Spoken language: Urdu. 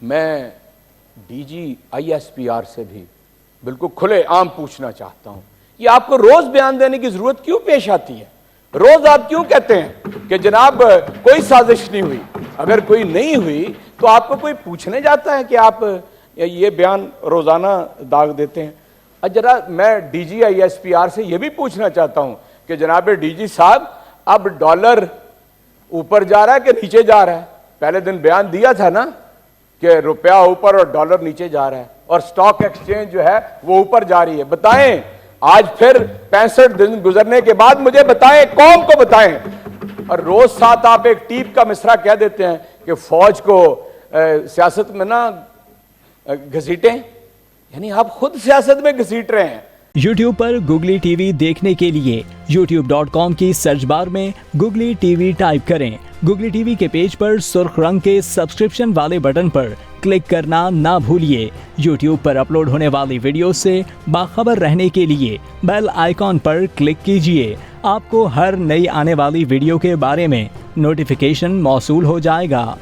میں ڈی جی ISPR سے بھی بالکل کھلے عام پوچھنا چاہتا ہوں، یہ آپ کو روز بیان دینے کی ضرورت کیوں پیش آتی ہے؟ روز آپ کیوں کہتے ہیں کہ جناب کوئی سازش نہیں ہوئی؟ اگر کوئی نہیں ہوئی تو آپ کو کوئی پوچھنے جاتا ہے کہ آپ یہ بیان روزانہ داغ دیتے ہیں؟ ذرا میں ڈی جی ISPR سے یہ بھی پوچھنا چاہتا ہوں کہ جناب ڈی جی صاحب، اب ڈالر اوپر جا رہا ہے کہ نیچے جا رہا ہے؟ پہلے دن بیان دیا تھا نا کہ روپیہ اوپر اور ڈالر نیچے جا رہا ہے، اور سٹاک ایکسچینج جو ہے وہ اوپر جا رہی ہے۔ بتائیں، آج پھر 65 دن گزرنے کے بعد مجھے بتائیں، قوم کو بتائیں۔ اور روز ساتھ آپ ایک ٹیپ کا مصرع کہہ دیتے ہیں کہ فوج کو سیاست میں نہ گھسیٹیں، یعنی آپ خود سیاست میں گھسیٹ رہے ہیں۔ یوٹیوب پر گوگلی ٹی وی دیکھنے کے لیے youtube.com کی سرچ بار میں گوگلی ٹی وی ٹائپ کریں۔ گوگلی ٹی وی کے پیج پر سرخ رنگ کے سبسکرپشن والے بٹن پر کلک کرنا نہ بھولیے۔ یوٹیوب پر اپلوڈ ہونے والی ویڈیو سے باخبر رہنے کے لیے بیل آئیکن پر کلک کیجیے۔ آپ کو ہر نئی آنے والی ویڈیو کے بارے میں نوٹیفیکیشن موصول ہو جائے گا۔